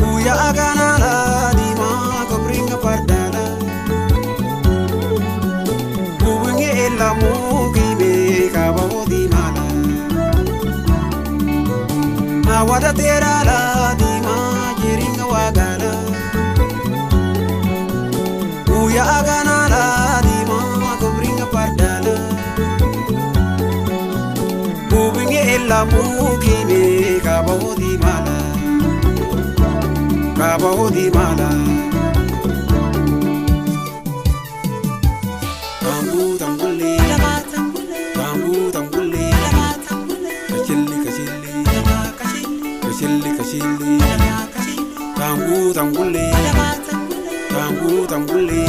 Wuya Agenala dima kobringa pardala Buwinge elamu kibe kabaho dimala Awada terala dima jeringa wagala Wuya Agenala dima kobringa pardala Buwinge elamu kibe kabaho dimala Kabaho di mala Tambu tambule Tambu tambule Kachili kachili Kachili kachili Tambu tambule Tambu tambule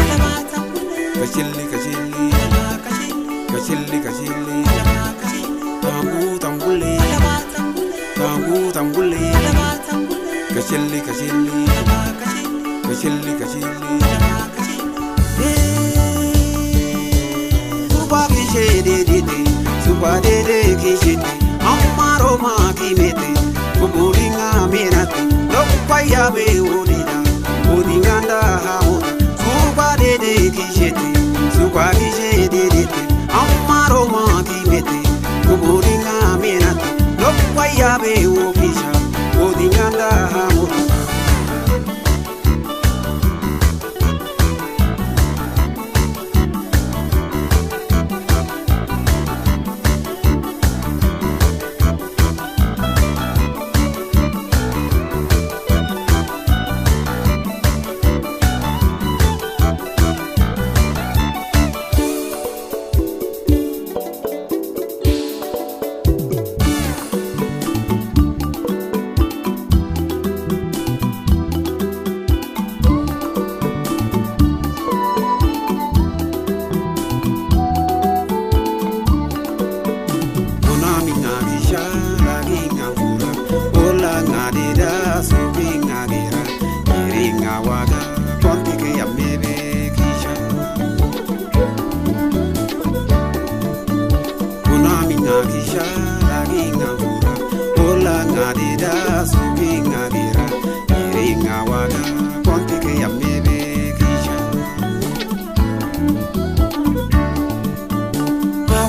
Kachili kachili Kachili kachili Tambu tambule Tambu tambule Kachili kachili Kachili kachili Suba kishede dede Suba dede kishede Amaro ma kimete Kuburinga menate Lokupaya be odida Odinganda haoda Suba dede kishede Suba kishede dede Amaro ma kimete Kuburinga menate Lokupaya be okisha Odinganda haoda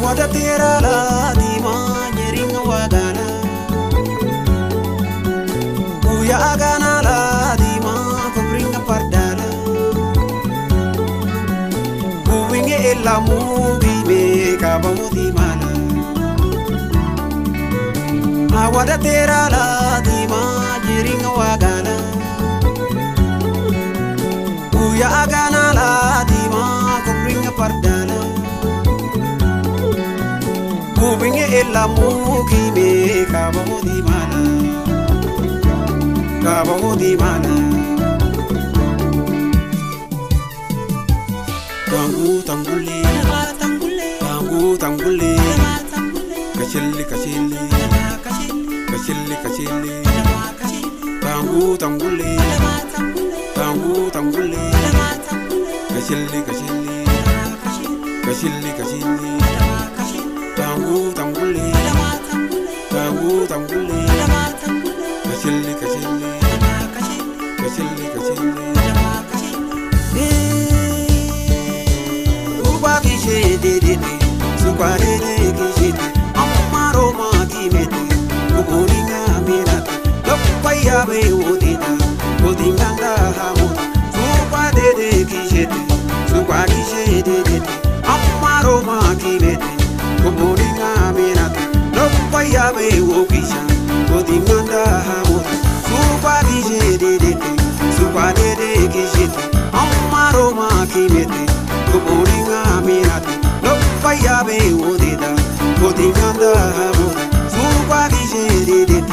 Wada terala dima jeringa wagala Wuya Agenala dima kobringa pardala Buwinge elamu bibe kabaho dimala Wada terala dima jeringa wagala Wuya Agenala dima kobringa pardala Buwinge elamu kibe kabaho dimala Kabaho dimala Tambu tambule Tambu tambule Kachili kachili Kachili kachili Tambu tambule Tambu tambule Kachili kachili Kachili kachili Tambu tambule Tambu tambule Kachili kachili Kachili kachili Suba kishede dede Suba dede kishede Amaro ma kimete Kuburinga menate Lokupaya be odida Odinganda hamoda Suba dede kishede Supa kishe dede Amaro makibete Kumoninga menate Lopa yabe wokisha Kodi manda hamota Supa kishe dede Supa dede kishete Amaro makibete Kumoninga menate Lopa yabe wodeda Kodi manda hamota Supa kishe dede